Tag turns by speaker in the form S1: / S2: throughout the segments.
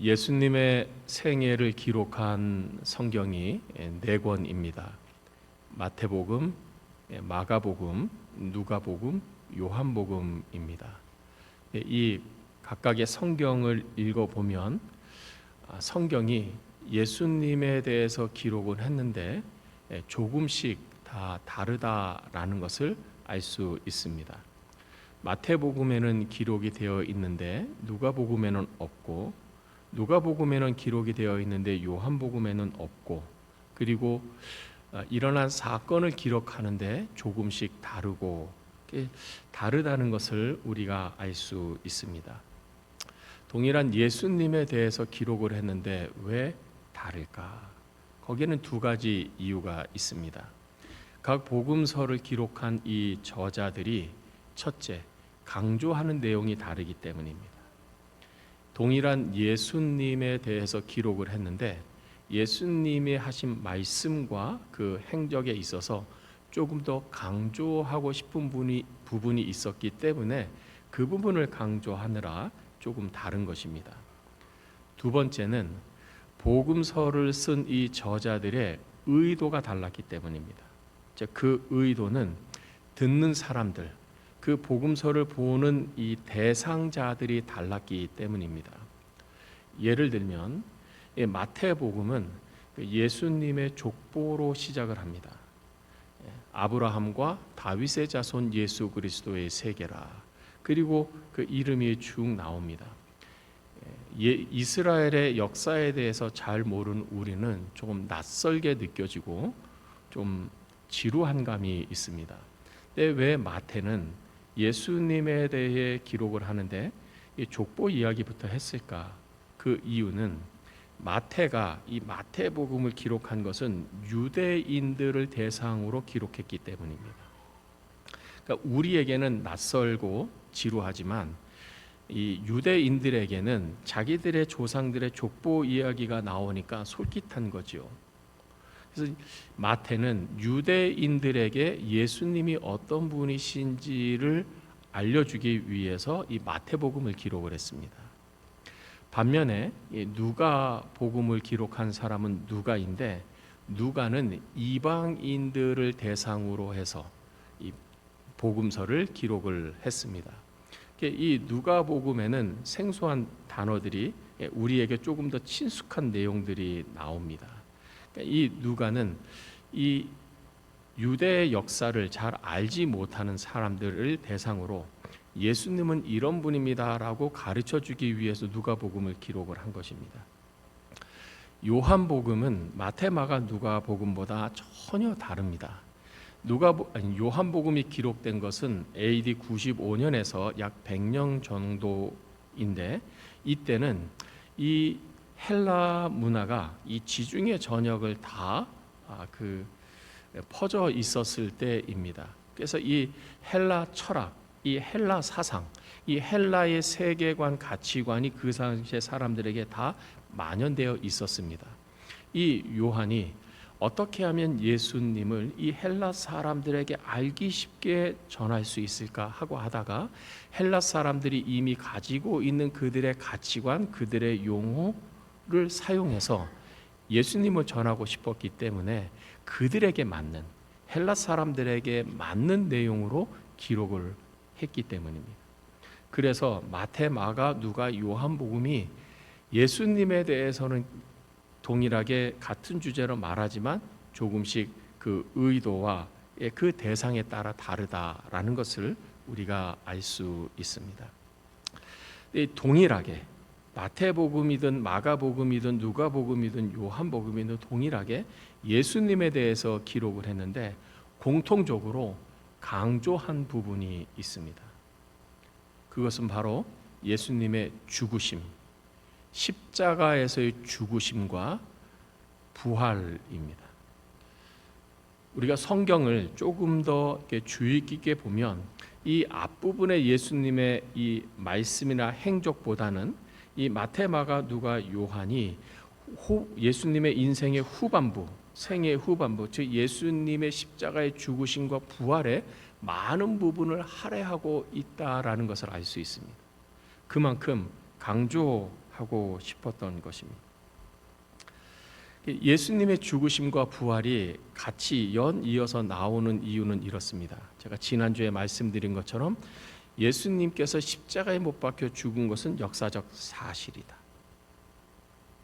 S1: 예수님의 생애를 기록한 성경이 네 권입니다. 마태복음, 마가복음, 누가복음, 요한복음입니다. 이 각각의 성경을 읽어보면 성경이 예수님에 대해서 기록을 했는데 조금씩 다 다르다라는 것을 알 수 있습니다. 마태복음에는 기록이 되어 있는데 누가복음에는 없고, 누가복음에는 기록이 되어 있는데 요한복음에는 없고, 그리고 일어난 사건을 기록하는데 조금씩 다르고, 다르다는 것을 우리가 알 수 있습니다. 동일한 예수님에 대해서 기록을 했는데 왜 다를까? 거기에는 두 가지 이유가 있습니다. 각 복음서를 기록한 이 저자들이 첫째, 강조하는 내용이 다르기 때문입니다. 동일한 예수님에 대해서 기록을 했는데 예수님이 하신 말씀과 그 행적에 있어서 조금 더 강조하고 싶은 부분이 있었기 때문에 그 부분을 강조하느라 조금 다른 것입니다. 두 번째는 복음서를 쓴 이 저자들의 의도가 달랐기 때문입니다. 그 의도는 듣는 사람들, 그 복음서를 보는 이 대상자들이 달랐기 때문입니다. 예를 들면 마태복음은 예수님의 족보로 시작을 합니다. 아브라함과 다윗의 자손 예수 그리스도의 세계라. 그리고 그 이름이 쭉 나옵니다. 이스라엘의 역사에 대해서 잘 모르는 우리는 조금 낯설게 느껴지고 좀 지루한 감이 있습니다. 근데 왜 마태는 예수님에 대해 기록을 하는데 이 족보 이야기부터 했을까? 그 이유는 마태가 이 마태복음을 기록한 것은 유대인들을 대상으로 기록했기 때문입니다. 그러니까 우리에게는 낯설고 지루하지만 이 유대인들에게는 자기들의 조상들의 족보 이야기가 나오니까 솔깃한 거죠. 그래서 마태는 유대인들에게 예수님이 어떤 분이신지를 알려주기 위해서 이 마태복음을 기록을 했습니다. 반면에 누가복음을 기록한 사람은 누가인데, 누가는 이방인들을 대상으로 해서 이 복음서를 기록을 했습니다. 이 누가복음에는 생소한 단어들이 우리에게 조금 더 친숙한 내용들이 나옵니다. 이 누가는 이 유대의 역사를 잘 알지 못하는 사람들을 대상으로 예수님은 이런 분입니다라고 가르쳐 주기 위해서 누가복음을 기록을 한 것입니다. 요한복음은 마태, 마가, 누가복음보다 전혀 다릅니다. 요한복음이 기록된 것은 AD 95년에서 약 100년 정도인데, 이때는 이 헬라 문화가 이 지중해 전역을 다 퍼져 있었을 때입니다. 그래서 이 헬라 철학, 이 헬라 사상, 이 헬라의 세계관, 가치관이 그 당시의 사람들에게 다 만연되어 있었습니다. 이 요한이 어떻게 하면 예수님을 이 헬라 사람들에게 알기 쉽게 전할 수 있을까 하고 하다가 헬라 사람들이 이미 가지고 있는 그들의 가치관, 그들의 용어를 사용해서 예수님을 전하고 싶었기 때문에 그들에게 맞는, 헬라 사람들에게 맞는 내용으로 기록을 했기 때문입니다. 그래서 마태, 마가, 누가, 요한복음이 예수님에 대해서는 동일하게 같은 주제로 말하지만 조금씩 그 의도와 그 대상에 따라 다르다라는 것을 우리가 알 수 있습니다. 동일하게 마태복음이든 마가복음이든 누가복음이든 요한복음이든 동일하게 예수님에 대해서 기록을 했는데 공통적으로 강조한 부분이 있습니다. 그것은 바로 예수님의 죽으심, 십자가에서의 죽으심과 부활입니다. 우리가 성경을 조금 더 주의 깊게 보면 이 앞부분의 예수님의 이 말씀이나 행적보다는 이 마태, 마가, 누가, 요한이 예수님의 인생의 후반부, 생애의 후반부, 즉 예수님의 십자가의 죽으심과 부활에 많은 부분을 할애하고 있다라는 것을 알 수 있습니다. 그만큼 강조 하고 싶었던 것입니다. 예수님의 죽으심과 부활이 같이 연이어서 나오는 이유는 이렇습니다. 제가 지난주에 말씀드린 것처럼 예수님께서 십자가에 못 박혀 죽은 것은 역사적 사실이다.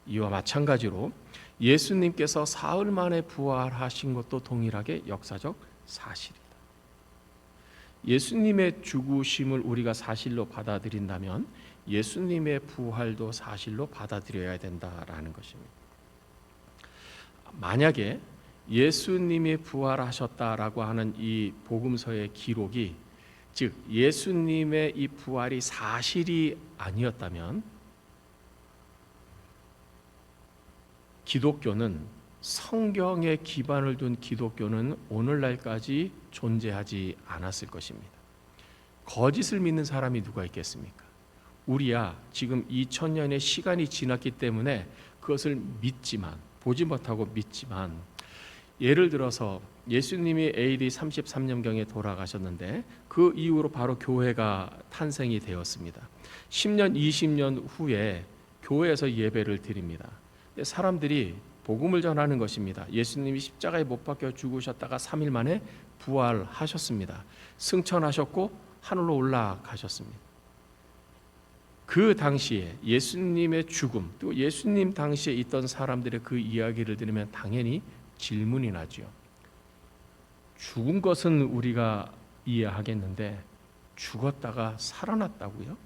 S1: 이와 마찬가지로 예수님께서 사흘 만에 부활하신 것도 동일하게 역사적 사실이다. 예수님의 죽으심을 우리가 사실로 받아들인다면 예수님의 부활도 사실로 받아들여야 된다라는 것입니다. 만약에 예수님이 부활하셨다라고 하는 이 복음서의 기록이, 즉 예수님의 이 부활이 사실이 아니었다면 기독교는, 성경에 기반을 둔 기독교는 오늘날까지 존재하지 않았을 것입니다. 거짓을 믿는 사람이 누가 있겠습니까? 우리야 지금 2000년의 시간이 지났기 때문에 그것을 믿지만, 보지 못하고 믿지만, 예를 들어서 예수님이 AD 33년경에 돌아가셨는데 그 이후로 바로 교회가 탄생이 되었습니다. 10년, 20년 후에 교회에서 예배를 드립니다. 사람들이 복음을 전하는 것입니다. 예수님이 십자가에 못 박혀 죽으셨다가 3일 만에 부활하셨습니다. 승천하셨고 하늘로 올라가셨습니다. 그 당시에 예수님의 죽음, 또 예수님 당시에 있던 사람들의 그 이야기를 들으면 당연히 질문이 나죠. 죽은 것은 우리가 이해하겠는데 죽었다가 살아났다고요?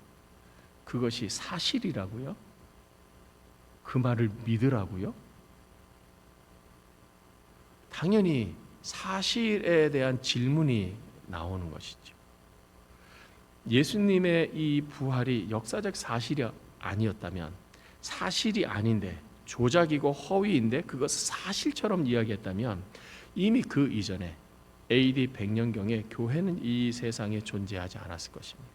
S1: 그것이 사실이라고요? 그 말을 믿으라고요? 당연히 사실에 대한 질문이 나오는 것이죠. 예수님의 이 부활이 역사적 사실이 아니었다면, 사실이 아닌데 조작이고 허위인데 그것을 사실처럼 이야기했다면 이미 그 이전에 AD 100년경에 교회는 이 세상에 존재하지 않았을 것입니다.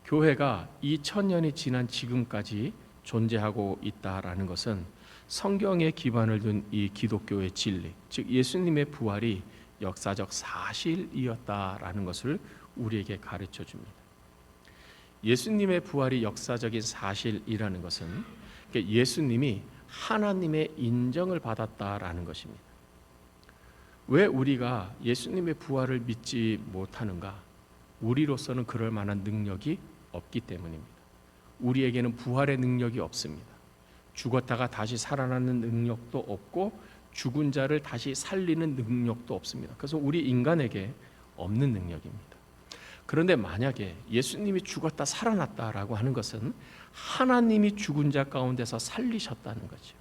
S1: 교회가 2000년이 지난 지금까지 존재하고 있다라는 것은 성경에 기반을 둔 이 기독교의 진리, 즉 예수님의 부활이 역사적 사실이었다라는 것을 우리에게 가르쳐 줍니다. 예수님의 부활이 역사적인 사실이라는 것은 예수님이 하나님의 인정을 받았다라는 것입니다. 왜 우리가 예수님의 부활을 믿지 못하는가? 우리로서는 그럴 만한 능력이 없기 때문입니다. 우리에게는 부활의 능력이 없습니다. 죽었다가 다시 살아나는 능력도 없고 죽은 자를 다시 살리는 능력도 없습니다. 그래서 우리 인간에게 없는 능력입니다. 그런데 만약에 예수님이 죽었다 살아났다라고 하는 것은 하나님이 죽은 자 가운데서 살리셨다는 거죠.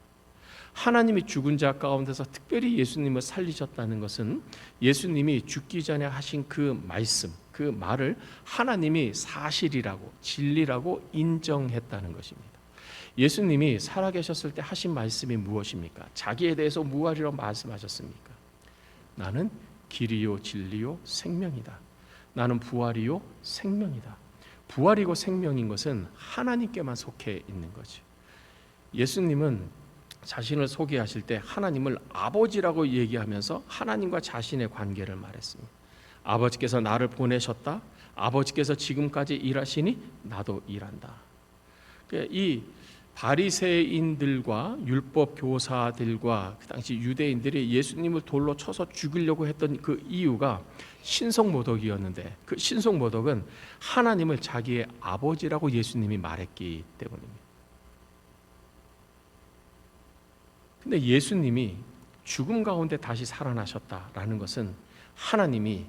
S1: 하나님이 죽은 자 가운데서 특별히 예수님을 살리셨다는 것은 예수님이 죽기 전에 하신 그 말씀, 그 말을 하나님이 사실이라고, 진리라고 인정했다는 것입니다. 예수님이 살아계셨을 때 하신 말씀이 무엇입니까? 자기에 대해서 무엇이라고 말씀하셨습니까? 나는 길이요 진리요 생명이다. 나는 부활이요 생명이다. 부활이고 생명인 것은 하나님께만 속해 있는 거죠. 예수님은 자신을 소개하실 때 하나님을 아버지라고 얘기하면서 하나님과 자신의 관계를 말했습니다. 아버지께서 나를 보내셨다. 아버지께서 지금까지 일하시니 나도 일한다. 이 바리새인들과 율법 교사들과 그 당시 유대인들이 예수님을 돌로 쳐서 죽이려고 했던 그 이유가 신성모독이었는데, 그 신성모독은 하나님을 자기의 아버지라고 예수님이 말했기 때문입니다. 근데 예수님이 죽음 가운데 다시 살아나셨다라는 것은 하나님이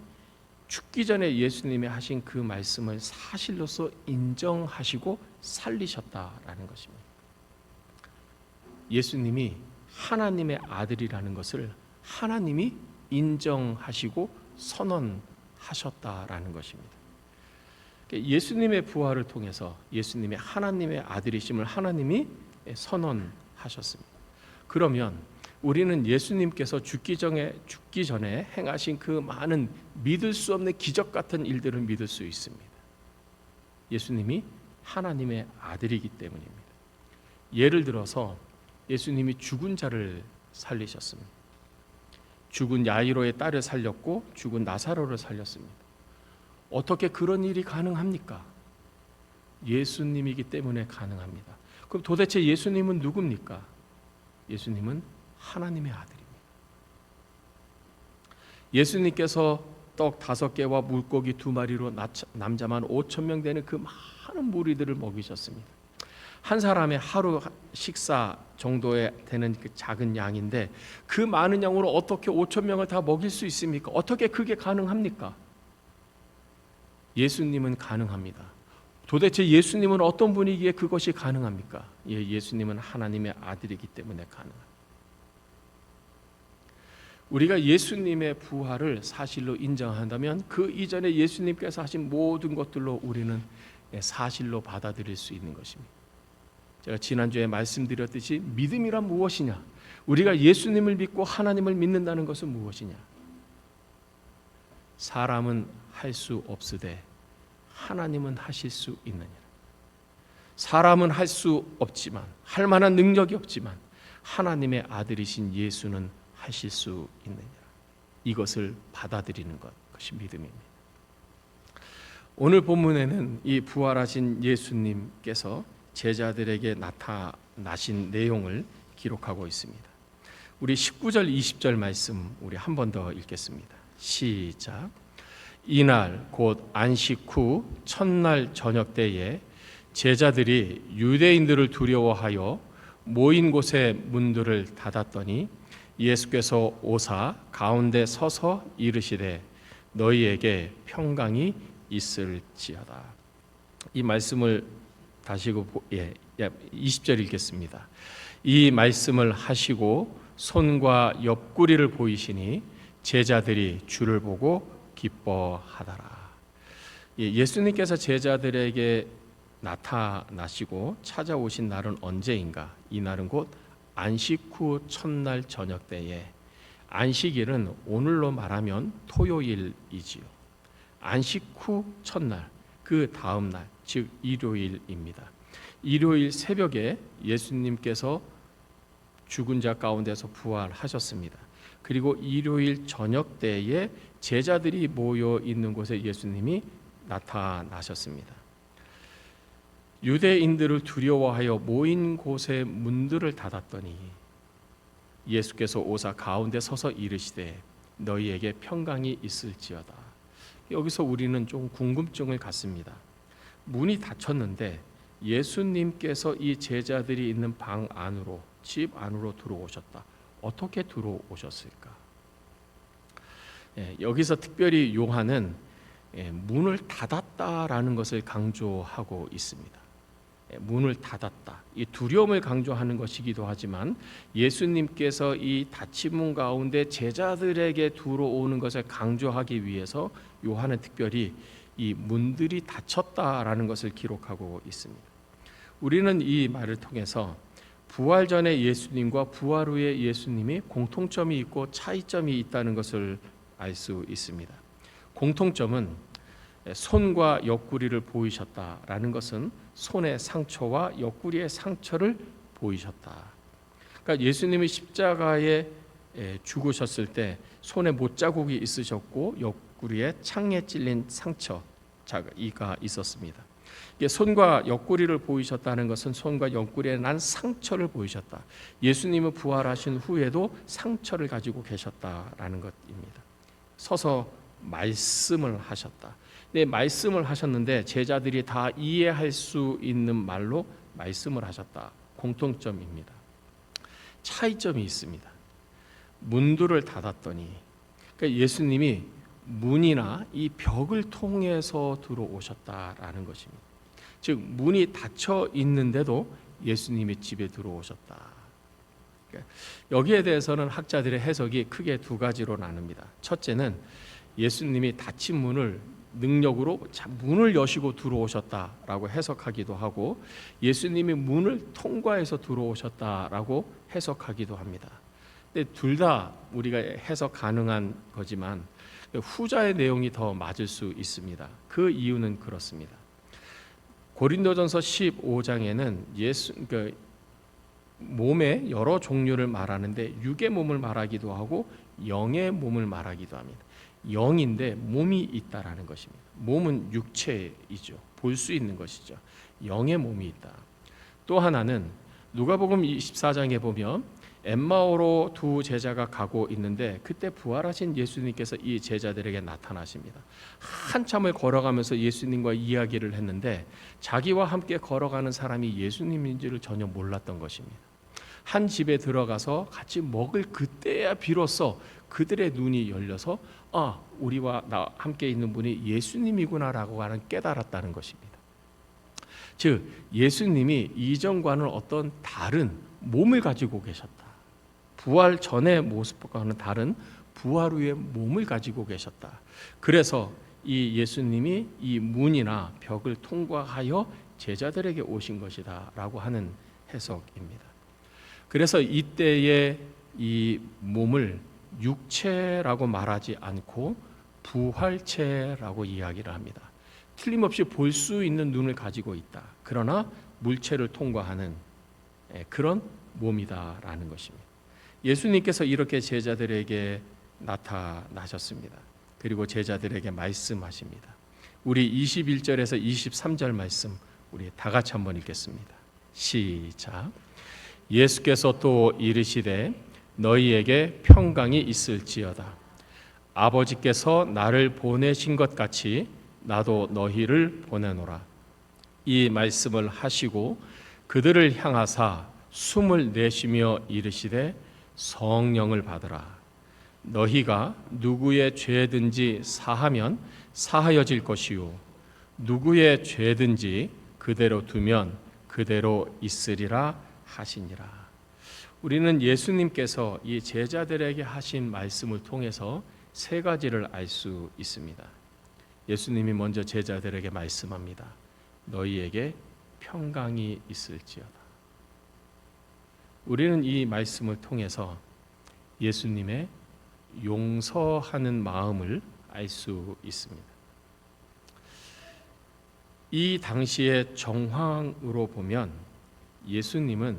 S1: 죽기 전에 예수님이 하신 그 말씀을 사실로서 인정하시고 살리셨다라는 것입니다. 예수님이 하나님의 아들이라는 것을 하나님이 인정하시고 선언하셨다라는 것입니다. 예수님의 부활을 통해서 예수님의 하나님의 아들이심을 하나님이 선언하셨습니다. 그러면 우리는 예수님께서 죽기 전에 행하신 그 많은 믿을 수 없는 기적 같은 일들을 믿을 수 있습니다. 예수님이 하나님의 아들이기 때문입니다. 예를 들어서 예수님이 죽은 자를 살리셨습니다. 죽은 야이로의 딸을 살렸고 죽은 나사로를 살렸습니다. 어떻게 그런 일이 가능합니까? 예수님이기 때문에 가능합니다. 그럼 도대체 예수님은 누굽니까? 예수님은 하나님의 아들입니다. 예수님께서 떡 5개와 물고기 2마리로 남자만 5,000명 되는 그 많은 무리들을 먹이셨습니다. 한 사람의 하루 식사 정도에 되는 그 작은 양인데 그 많은 양으로 어떻게 5,000명을 다 먹일 수 있습니까? 어떻게 그게 가능합니까? 예수님은 가능합니다. 도대체 예수님은 어떤 분이기에 그것이 가능합니까? 예수님은 하나님의 아들이기 때문에 가능합니다. 우리가 예수님의 부활을 사실로 인정한다면 그 이전에 예수님께서 하신 모든 것들로 우리는 사실로 받아들일 수 있는 것입니다. 제가 지난주에 말씀드렸듯이 믿음이란 무엇이냐? 우리가 예수님을 믿고 하나님을 믿는다는 것은 무엇이냐? 사람은 할 수 없으되 하나님은 하실 수 있느니라. 사람은 할 수 없지만, 할 만한 능력이 없지만 하나님의 아들이신 예수는 하실 수 있느니라. 이것을 받아들이는 것이 믿음입니다. 오늘 본문에는 이 부활하신 예수님께서 제자들에게 나타나신 내용을 기록하고 있습니다. 우리 19절 20절 말씀 우리 한 번 더 읽겠습니다. 시작. 이날 곧 안식 후 첫날 저녁 때에 제자들이 유대인들을 두려워하여 모인 곳에 문들을 닫았더니 예수께서 오사 가운데 서서 이르시되 너희에게 평강이 있을지어다. 이 말씀을 다시 20절 읽겠습니다. 이 말씀을 하시고 손과 옆구리를 보이시니 제자들이 주를 보고 기뻐하더라. 예수님께서 제자들에게 나타나시고 찾아오신 날은 언제인가? 이 날은 곧 안식 후 첫날 저녁 때에, 안식일은 오늘로 말하면 토요일이지요. 안식 후 첫날, 그 다음 날, 즉 일요일입니다. 일요일 새벽에 예수님께서 죽은 자 가운데서 부활하셨습니다. 그리고 일요일 저녁 때에 제자들이 모여 있는 곳에 예수님이 나타나셨습니다. 유대인들을 두려워하여 모인 곳의 문들을 닫았더니 예수께서 오사 가운데 서서 이르시되 너희에게 평강이 있을지어다. 여기서 우리는 좀 궁금증을 갖습니다. 문이 닫혔는데 예수님께서 이 제자들이 있는 방 안으로, 집 안으로 들어오셨다. 어떻게 들어오셨을까? 여기서 특별히 요한은 문을 닫았다라는 것을 강조하고 있습니다. 문을 닫았다. 이 두려움을 강조하는 것이기도 하지만 예수님께서 이 닫힌 문 가운데 제자들에게 들어오는 것을 강조하기 위해서 요한은 특별히 이 문들이 닫혔다라는 것을 기록하고 있습니다. 우리는 이 말을 통해서 부활 전의 예수님과 부활 후의 예수님이 공통점이 있고 차이점이 있다는 것을 알 수 있습니다. 공통점은 손과 옆구리를 보이셨다라는 것은 손의 상처와 옆구리의 상처를 보이셨다. 그러니까 예수님이 십자가에 죽으셨을 때 손에 못자국이 있으셨고 옆구리에 창에 찔린 상처가 있었습니다. 손과 옆구리를 보이셨다는 것은 손과 옆구리에 난 상처를 보이셨다. 예수님은 부활하신 후에도 상처를 가지고 계셨다라는 것입니다. 서서 말씀을 하셨다. 네, 말씀을 하셨는데 제자들이 다 이해할 수 있는 말로 말씀을 하셨다. 공통점입니다. 차이점이 있습니다. 문들을 닫았더니, 그러니까 예수님이 문이나 이 벽을 통해서 들어오셨다라는 것입니다. 즉 문이 닫혀 있는데도 예수님의 집에 들어오셨다. 여기에 대해서는 학자들의 해석이 크게 두 가지로 나눕니다. 첫째는 예수님이 닫힌 문을 능력으로 문을 여시고 들어오셨다라고 해석하기도 하고 예수님이 문을 통과해서 들어오셨다라고 해석하기도 합니다. 근데 둘 다 우리가 해석 가능한 거지만 후자의 내용이 더 맞을 수 있습니다. 그 이유는 그렇습니다. 고린도전서 15장에는 몸의 여러 종류를 말하는데 육의 몸을 말하기도 하고 영의 몸을 말하기도 합니다. 영인데 몸이 있다라는 것입니다. 몸은 육체이죠. 볼 수 있는 것이죠. 영의 몸이 있다. 또 하나는 누가복음 24장에 보면 엠마오로 두 제자가 가고 있는데 그때 부활하신 예수님께서 이 제자들에게 나타나십니다. 한참을 걸어가면서 예수님과 이야기를 했는데 자기와 함께 걸어가는 사람이 예수님인지를 전혀 몰랐던 것입니다. 한 집에 들어가서 같이 먹을 그때야 비로소 그들의 눈이 열려서 우리와 나 함께 있는 분이 예수님이구나라고 하는 깨달았다는 것입니다. 즉 예수님이 이전과는 어떤 다른 몸을 가지고 계셨다. 부활 전의 모습과는 다른 부활 후의 몸을 가지고 계셨다. 그래서 이 예수님이 이 문이나 벽을 통과하여 제자들에게 오신 것이다 라고 하는 해석입니다. 그래서 이때의 이 몸을 육체라고 말하지 않고 부활체라고 이야기를 합니다. 틀림없이 볼 수 있는 눈을 가지고 있다. 그러나 물체를 통과하는 그런 몸이다라는 것입니다. 예수님께서 이렇게 제자들에게 나타나셨습니다. 그리고 제자들에게 말씀하십니다. 우리 21절에서 23절 말씀 우리 다 같이 한번 읽겠습니다. 시작. 예수께서 또 이르시되 너희에게 평강이 있을지어다. 아버지께서 나를 보내신 것 같이 나도 너희를 보내노라. 이 말씀을 하시고 그들을 향하사 숨을 내쉬며 이르시되 성령을 받으라. 너희가 누구의 죄든지 사하면 사하여질 것이요 누구의 죄든지 그대로 두면 그대로 있으리라 하시니라. 우리는 예수님께서 이 제자들에게 하신 말씀을 통해서 세 가지를 알 수 있습니다. 예수님이 먼저 제자들에게 말씀합니다. 너희에게 평강이 있을지어다. 우리는 이 말씀을 통해서 예수님의 용서하는 마음을 알 수 있습니다. 이 당시의 정황으로 보면 예수님은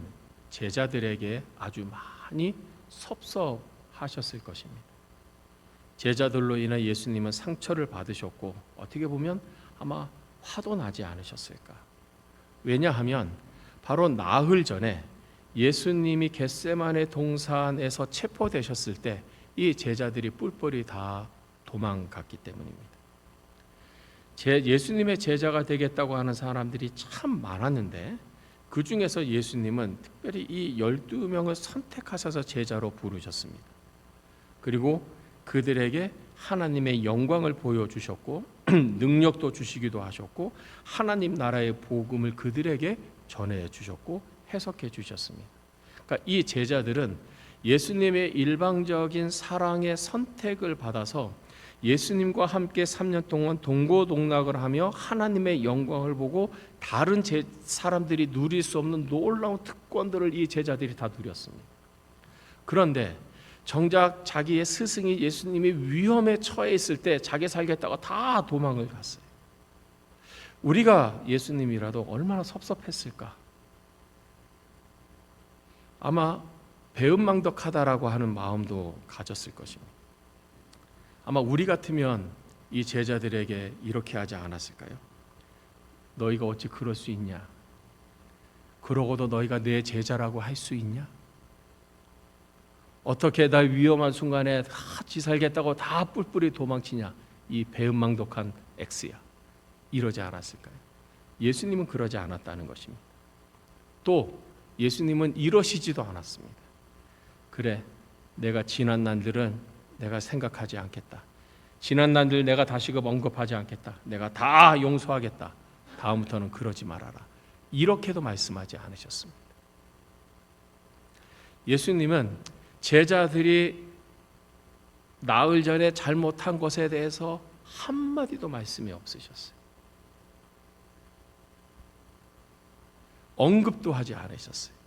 S1: 제자들에게 아주 많이 섭섭하셨을 것입니다. 제자들로 인해 예수님은 상처를 받으셨고 어떻게 보면 아마 화도 나지 않으셨을까. 왜냐하면 바로 나흘 전에 예수님이 겟세마네 동산에서 체포되셨을 때 이 제자들이 뿔뿔이 다 도망갔기 때문입니다. 예수님의 제자가 되겠다고 하는 사람들이 참 많았는데 그 중에서 예수님은 특별히 이 12명을 선택하셔서 제자로 부르셨습니다. 그리고 그들에게 하나님의 영광을 보여주셨고 능력도 주시기도 하셨고 하나님 나라의 복음을 그들에게 전해주셨고 해석해 주셨습니다. 그러니까 이 제자들은 예수님의 일방적인 사랑의 선택을 받아서 예수님과 함께 3년 동안 동고동락을 하며 하나님의 영광을 보고 다른 사람들이 누릴 수 없는 놀라운 특권들을 이 제자들이 다 누렸습니다. 그런데 정작 자기의 스승이 예수님이 위험에 처해 있을 때 자기 살겠다고 다 도망을 갔어요. 우리가 예수님이라도 얼마나 섭섭했을까? 아마 배은망덕하다라고 하는 마음도 가졌을 것입니다. 아마 우리 같으면 이 제자들에게 이렇게 하지 않았을까요? 너희가 어찌 그럴 수 있냐? 그러고도 너희가 내 제자라고 할 수 있냐? 어떻게 날 위험한 순간에 같이 살겠다고 다 뿔뿔이 도망치냐? 이 배은망덕한 X야. 이러지 않았을까요? 예수님은 그러지 않았다는 것입니다. 또 예수님은 이러시지도 않았습니다. 그래, 내가 지난 날들은 내가 생각하지 않겠다. 지난 날들 내가 다시금 언급하지 않겠다. 내가 다 용서하겠다. 다음부터는 그러지 말아라. 이렇게도 말씀하지 않으셨습니다. 예수님은 제자들이 나흘 전에 잘못한 것에 대해서 한마디도 말씀이 없으셨어요. 언급도 하지 않으셨어요.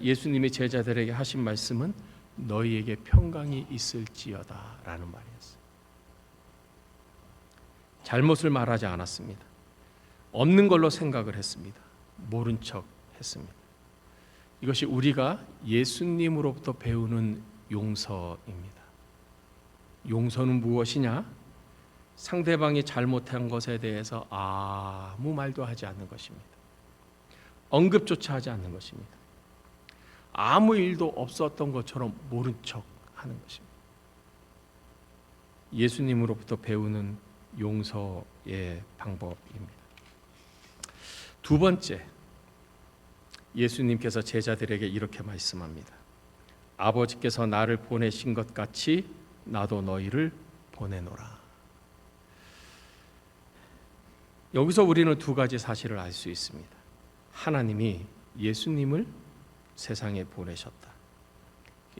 S1: 예수님이 제자들에게 하신 말씀은 너희에게 평강이 있을지어다 라는 말이었어요. 잘못을 말하지 않았습니다. 없는 걸로 생각을 했습니다. 모른 척 했습니다. 이것이 우리가 예수님으로부터 배우는 용서입니다. 용서는 무엇이냐? 상대방이 잘못한 것에 대해서 아무 말도 하지 않는 것입니다. 언급조차 하지 않는 것입니다. 아무 일도 없었던 것처럼 모른 척 하는 것입니다. 예수님으로부터 배우는 용서의 방법입니다. 두 번째, 예수님께서 제자들에게 이렇게 말씀합니다. 아버지께서 나를 보내신 것 같이 나도 너희를 보내노라. 여기서 우리는 두 가지 사실을 알 수 있습니다. 하나님이 예수님을 세상에 보내셨다.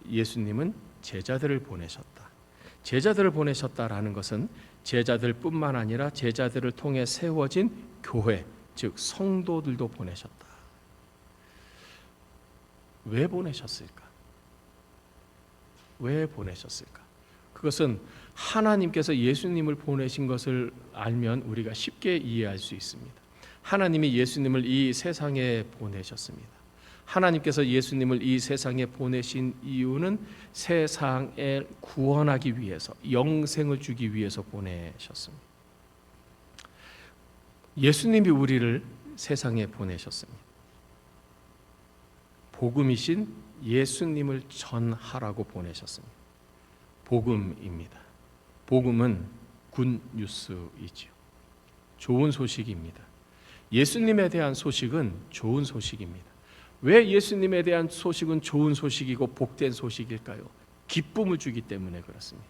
S1: 예수님은 제자들을 보내셨다. 제자들을 보내셨다라는 것은 제자들뿐만 아니라 제자들을 통해 세워진 교회, 즉 성도들도 보내셨다. 왜 보내셨을까? 왜 보내셨을까? 그것은 하나님께서 예수님을 보내신 것을 알면 우리가 쉽게 이해할 수 있습니다. 하나님이 예수님을 이 세상에 보내셨습니다. 하나님께서 예수님을 이 세상에 보내신 이유는 세상에 구원하기 위해서, 영생을 주기 위해서 보내셨습니다. 예수님이 우리를 세상에 보내셨습니다. 복음이신 예수님을 전하라고 보내셨습니다. 복음입니다. 복음은 굿뉴스이지요. 좋은 소식입니다. 예수님에 대한 소식은 좋은 소식입니다. 왜 예수님에 대한 소식은 좋은 소식이고 복된 소식일까요? 기쁨을 주기 때문에 그렇습니다.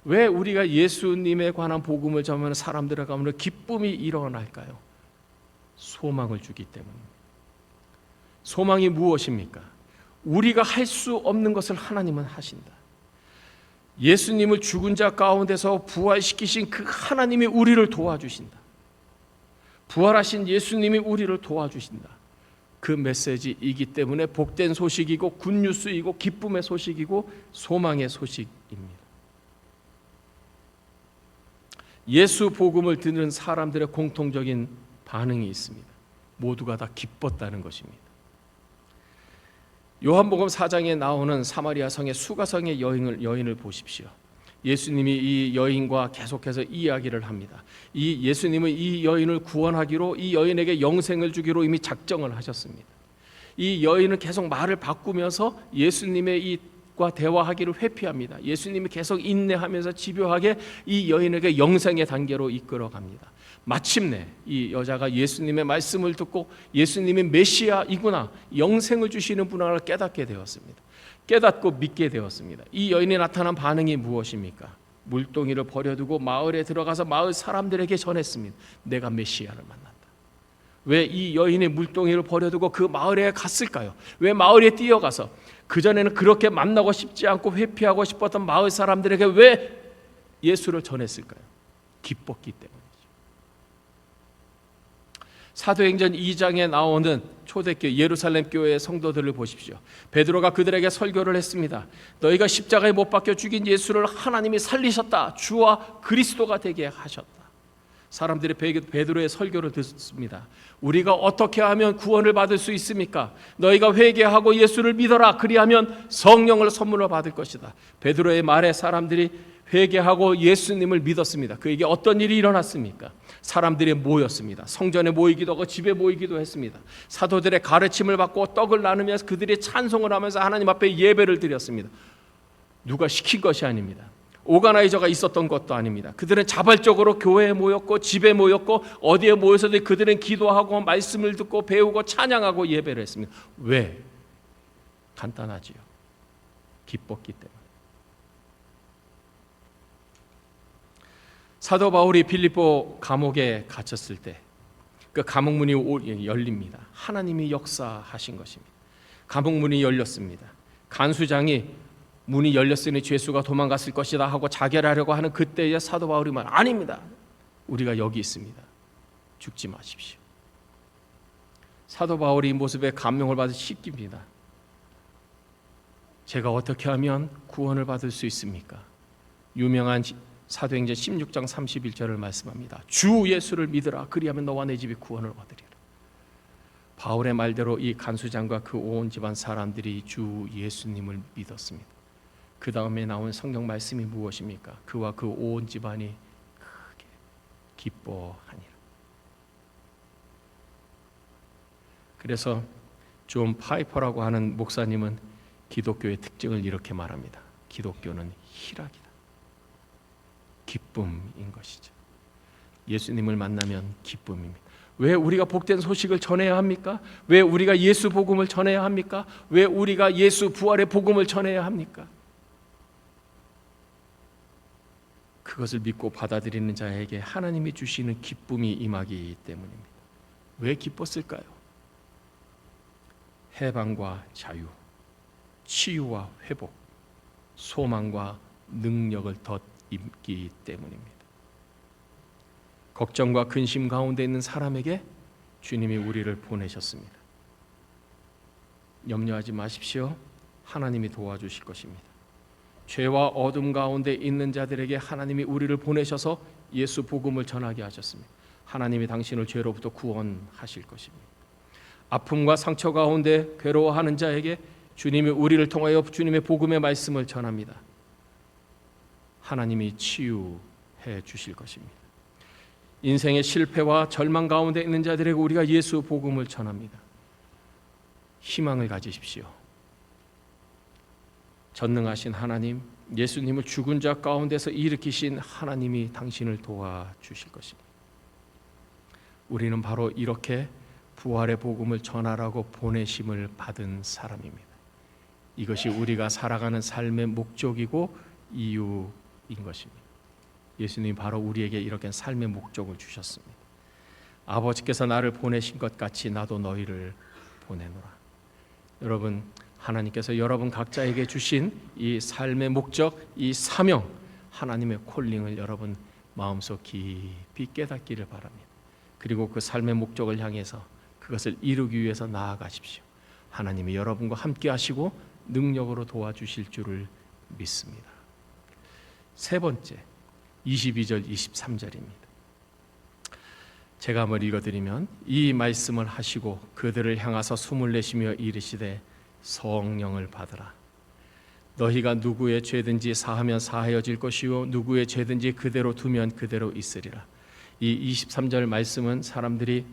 S1: 왜 우리가 예수님에 관한 복음을 전하면 사람들의 가운데 기쁨이 일어날까요? 소망을 주기 때문입니다. 소망이 무엇입니까? 우리가 할 수 없는 것을 하나님은 하신다. 예수님을 죽은 자 가운데서 부활시키신 그 하나님이 우리를 도와주신다. 부활하신 예수님이 우리를 도와주신다. 그 메시지이기 때문에 복된 소식이고 굿뉴스이고 기쁨의 소식이고 소망의 소식입니다. 예수 복음을 듣는 사람들의 공통적인 반응이 있습니다. 모두가 다 기뻤다는 것입니다. 요한복음 4장에 나오는 사마리아 성의 수가성의 여인을 보십시오. 예수님이 이 여인과 계속해서 이야기를 합니다. 이 예수님은 이 여인을 구원하기로, 이 여인에게 영생을 주기로 이미 작정을 하셨습니다. 이 여인은 계속 말을 바꾸면서 예수님의 과 대화하기를 회피합니다. 예수님이 계속 인내하면서 집요하게 이 여인에게 영생의 단계로 이끌어갑니다. 마침내 이 여자가 예수님의 말씀을 듣고 예수님이 메시아이구나, 영생을 주시는 분을 깨닫게 되었습니다. 깨닫고 믿게 되었습니다. 이 여인이 나타난 반응이 무엇입니까? 물동이를 버려두고 마을에 들어가서 마을 사람들에게 전했습니다. 내가 메시아를 만났다. 왜 이 여인이 물동이를 버려두고 그 마을에 갔을까요? 왜 마을에 뛰어가서 그전에는 그렇게 만나고 싶지 않고 회피하고 싶었던 마을 사람들에게 왜 예수를 전했을까요? 기뻤기 때문이죠. 사도행전 2장에 나오는 초대교회 예루살렘 교회의 성도들을 보십시오. 베드로가 그들에게 설교를 했습니다. 너희가 십자가에 못 박혀 죽인 예수를 하나님이 살리셨다. 주와 그리스도가 되게 하셨다. 사람들이 베드로의 설교를 듣습니다. 우리가 어떻게 하면 구원을 받을 수 있습니까? 너희가 회개하고 예수를 믿어라. 그리하면 성령을 선물로 받을 것이다. 베드로의 말에 사람들이 회개하고 예수님을 믿었습니다. 그에게 어떤 일이 일어났습니까? 사람들이 모였습니다. 성전에 모이기도 하고 집에 모이기도 했습니다. 사도들의 가르침을 받고 떡을 나누면서 그들이 찬송을 하면서 하나님 앞에 예배를 드렸습니다. 누가 시킨 것이 아닙니다. 오가나이저가 있었던 것도 아닙니다. 그들은 자발적으로 교회에 모였고 집에 모였고 어디에 모여서도 그들은 기도하고 말씀을 듣고 배우고 찬양하고 예배를 했습니다. 왜? 간단하지요. 기뻤기 때문에. 사도 바울이 빌립보 감옥에 갇혔을 때 그 감옥문이 열립니다. 하나님이 역사하신 것입니다. 감옥문이 열렸습니다. 간수장이 문이 열렸으니 죄수가 도망갔을 것이다 하고 자결하려고 하는 그때에 사도 바울이 말 아닙니다. 우리가 여기 있습니다. 죽지 마십시오. 사도 바울이 이 모습에 감명을 받아 씻깁니다. 제가 어떻게 하면 구원을 받을 수 있습니까? 유명한 사도행전 16장 31절을 말씀합니다. 주 예수를 믿으라. 그리하면 너와 내 집이 구원을 얻으리라. 바울의 말대로 이 간수장과 그 온 집안 사람들이 주 예수님을 믿었습니다. 그 다음에 나온 성경 말씀이 무엇입니까? 그와 그 온 집안이 크게 기뻐하니라. 그래서 존 파이퍼라고 하는 목사님은 기독교의 특징을 이렇게 말합니다. 기독교는 희락이다. 기쁨인 것이죠. 예수님을 만나면 기쁨입니다. 왜 우리가 복된 소식을 전해야 합니까? 왜 우리가 예수 복음을 전해야 합니까? 왜 우리가 예수 부활의 복음을 전해야 합니까? 그것을 믿고 받아들이는 자에게 하나님이 주시는 기쁨이 임하기 때문입니다. 왜 기뻤을까요? 해방과 자유, 치유와 회복, 소망과 능력을 덧입기 때문입니다. 걱정과 근심 가운데 있는 사람에게 주님이 우리를 보내셨습니다. 염려하지 마십시오. 하나님이 도와주실 것입니다. 죄와 어둠 가운데 있는 자들에게 하나님이 우리를 보내셔서 예수 복음을 전하게 하셨습니다. 하나님이 당신을 죄로부터 구원하실 것입니다. 아픔과 상처 가운데 괴로워하는 자에게 주님이 우리를 통하여 주님의 복음의 말씀을 전합니다. 하나님이 치유해 주실 것입니다. 인생의 실패와 절망 가운데 있는 자들에게 우리가 예수 복음을 전합니다. 희망을 가지십시오. 전능하신 하나님, 예수님을 죽은 자 가운데서 일으키신 하나님이 당신을 도와주실 것입니다. 우리는 바로 이렇게 부활의 복음을 전하라고 보내심을 받은 사람입니다. 이것이 우리가 살아가는 삶의 목적이고 이유인 것입니다. 예수님이 바로 우리에게 이렇게 삶의 목적을 주셨습니다. 아버지께서 나를 보내신 것 같이 나도 너희를 보내노라. 여러분, 하나님께서 여러분 각자에게 주신 이 삶의 목적, 이 사명, 하나님의 콜링을 여러분 마음속 깊이 깨닫기를 바랍니다. 그리고 그 삶의 목적을 향해서 그것을 이루기 위해서 나아가십시오. 하나님이 여러분과 함께 하시고 능력으로 도와주실 줄을 믿습니다. 세 번째, 22절 23절입니다. 제가 한번 읽어드리면, 이 말씀을 하시고 그들을 향하서 숨을 내쉬며 이르시되 성령을 받으라. 너희가 누구의 죄든지 사하면 사하여질 것이요 누구의 죄든지 그대로 두면 그대로 있으리라. 이 23절 말씀은 사람들이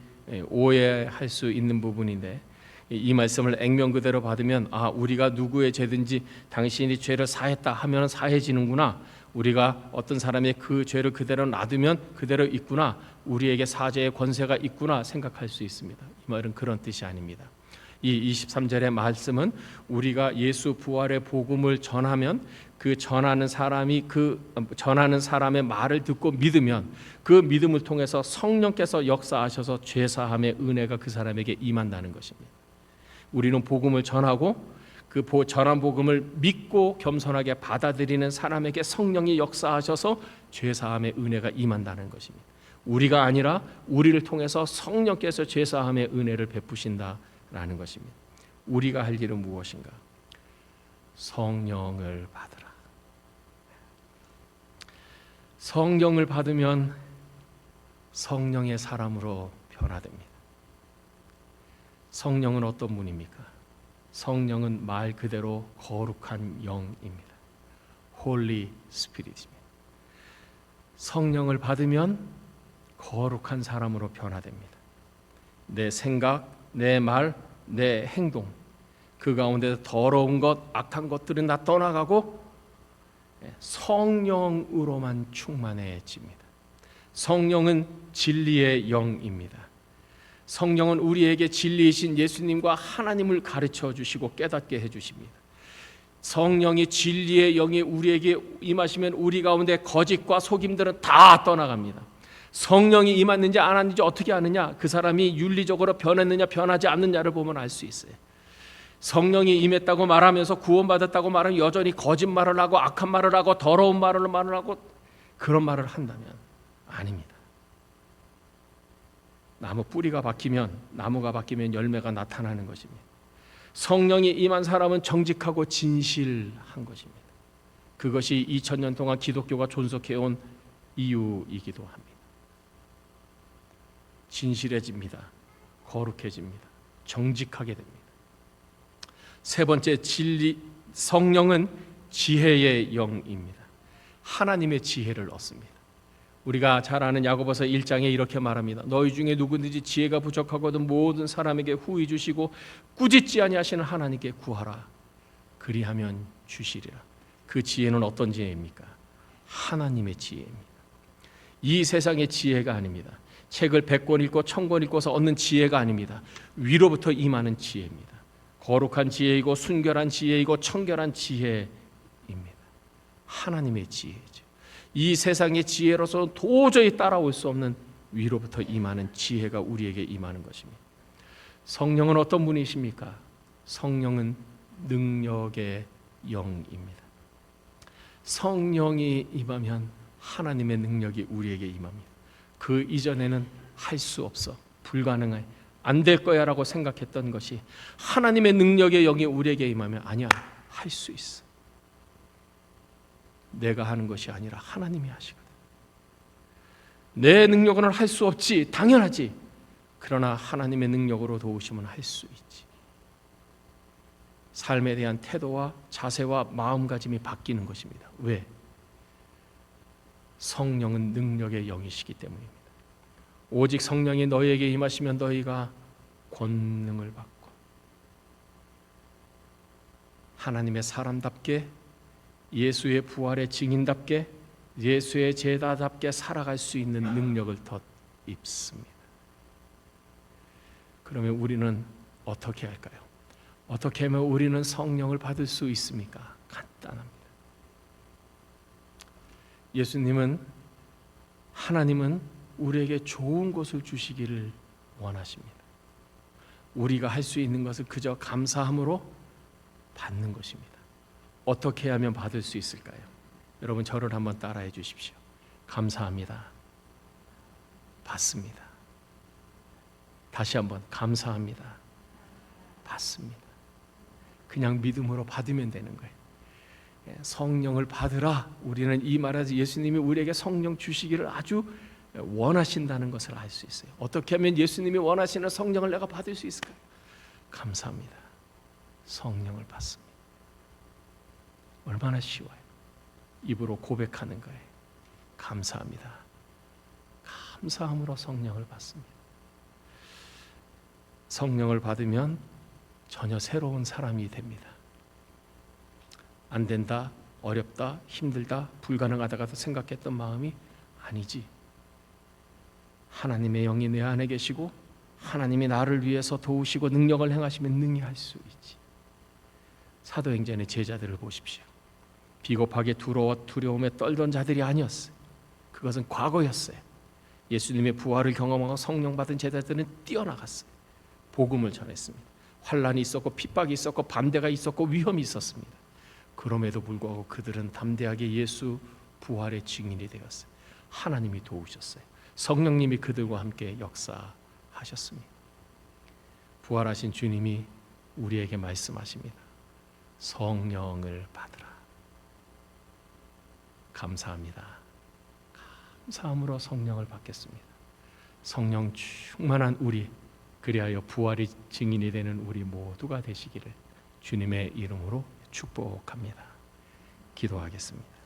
S1: 오해할 수 있는 부분인데, 이 말씀을 액면 그대로 받으면 우리가 누구의 죄든지 당신이 죄를 사했다 하면 사해지는구나, 우리가 어떤 사람의 그 죄를 그대로 놔두면 그대로 있구나, 우리에게 사죄의 권세가 있구나 생각할 수 있습니다. 이 말은 그런 뜻이 아닙니다. 이 23절의 말씀은 우리가 예수 부활의 복음을 전하면 그 전하는 사람이 그 전하는 사람의 말을 듣고 믿으면 그 믿음을 통해서 성령께서 역사하셔서 죄사함의 은혜가 그 사람에게 임한다는 것입니다. 우리는 복음을 전하고 그 전한 복음을 믿고 겸손하게 받아들이는 사람에게 성령이 역사하셔서 죄사함의 은혜가 임한다는 것입니다. 우리가 아니라 우리를 통해서 성령께서 죄사함의 은혜를 베푸신다라는 것입니다. 우리가 할 일은 무엇인가? 성령을 받으라. 성령을 받으면 성령의 사람으로 변화됩니다. 성령은 어떤 분입니까? 성령은 말 그대로 거룩한 영입니다. Holy Spirit입니다. 성령을 받으면 거룩한 사람으로 변화됩니다. 내 생각, 내 말, 내 행동, 그 가운데 더러운 것, 악한 것들은 다 떠나가고 성령으로만 충만해집니다. 성령은 진리의 영입니다. 성령은 우리에게 진리이신 예수님과 하나님을 가르쳐 주시고 깨닫게 해 주십니다. 성령이 진리의 영이 우리에게 임하시면 우리 가운데 거짓과 속임들은 다 떠나갑니다. 성령이 임했는지 안 왔는지 어떻게 아느냐? 그 사람이 윤리적으로 변했느냐 변하지 않느냐를 보면 알 수 있어요. 성령이 임했다고 말하면서 구원받았다고 말하면 여전히 거짓말을 하고 악한 말을 하고 더러운 말을 하고 그런 말을 한다면 아닙니다. 나무가 바뀌면 열매가 나타나는 것입니다. 성령이 임한 사람은 정직하고 진실한 것입니다. 그것이 2000년 동안 기독교가 존속해온 이유이기도 합니다. 진실해집니다. 거룩해집니다. 정직하게 됩니다. 세 번째, 성령은 지혜의 영입니다. 하나님의 지혜를 얻습니다. 우리가 잘 아는 야고보서 1장에 이렇게 말합니다. 너희 중에 누구든지 지혜가 부족하거든 모든 사람에게 후히 주시고 꾸짖지 아니하시는 하나님께 구하라. 그리하면 주시리라. 그 지혜는 어떤 지혜입니까? 하나님의 지혜입니다. 이 세상의 지혜가 아닙니다. 책을 100권 읽고 1000권 읽고서 얻는 지혜가 아닙니다. 위로부터 임하는 지혜입니다. 거룩한 지혜이고 순결한 지혜이고 청결한 지혜입니다. 하나님의 지혜죠. 이 세상의 지혜로서 도저히 따라올 수 없는 위로부터 임하는 지혜가 우리에게 임하는 것입니다. 성령은 어떤 분이십니까? 성령은 능력의 영입니다. 성령이 임하면 하나님의 능력이 우리에게 임합니다. 그 이전에는 할 수 없어, 불가능해, 안 될 거야 라고 생각했던 것이 하나님의 능력의 영이 우리에게 임하면 아니야, 할 수 있어. 내가 하는 것이 아니라 하나님이 하시거든. 내 능력으로는 할 수 없지, 당연하지. 그러나 하나님의 능력으로 도우시면 할 수 있지. 삶에 대한 태도와 자세와 마음가짐이 바뀌는 것입니다. 왜? 성령은 능력의 영이시기 때문입니다. 오직 성령이 너희에게 임하시면 너희가 권능을 받고 하나님의 사람답게, 예수의 부활의 증인답게, 예수의 제자답게 살아갈 수 있는 능력을 더 입습니다. 그러면 우리는 어떻게 할까요? 어떻게 하면 우리는 성령을 받을 수 있습니까? 간단합니다. 예수님은, 하나님은 우리에게 좋은 것을 주시기를 원하십니다. 우리가 할 수 있는 것을 그저 감사함으로 받는 것입니다. 어떻게 하면 받을 수 있을까요? 여러분 저를 한번 따라해 주십시오. 감사합니다. 받습니다. 다시 한번 감사합니다. 받습니다. 그냥 믿음으로 받으면 되는 거예요. 성령을 받으라. 우리는 이 말에서 예수님이 우리에게 성령 주시기를 아주 원하신다는 것을 알 수 있어요. 어떻게 하면 예수님이 원하시는 성령을 내가 받을 수 있을까요? 감사합니다. 성령을 받습니다. 얼마나 쉬워요. 입으로 고백하는 거예요. 감사합니다. 감사함으로 성령을 받습니다. 성령을 받으면 전혀 새로운 사람이 됩니다. 안 된다, 어렵다, 힘들다, 불가능하다고 생각했던 마음이 아니지. 하나님의 영이 내 안에 계시고 하나님이 나를 위해서 도우시고 능력을 행하시면 능히 할 수 있지. 사도행전의 제자들을 보십시오. 비겁하게 두려움에 떨던 자들이 아니었어요. 그것은 과거였어요. 예수님의 부활을 경험하고 성령 받은 제자들은 뛰어나갔어요. 복음을 전했습니다. 환난이 있었고 핍박이 있었고 반대가 있었고 위험이 있었습니다. 그럼에도 불구하고 그들은 담대하게 예수 부활의 증인이 되었어요. 하나님이 도우셨어요. 성령님이 그들과 함께 역사하셨습니다. 부활하신 주님이 우리에게 말씀하십니다. 성령을 받으라. 감사합니다. 감사함으로 성령을 받겠습니다. 성령 충만한 우리, 그리하여 부활의 증인이 되는 우리 모두가 되시기를 주님의 이름으로 축복합니다. 기도하겠습니다.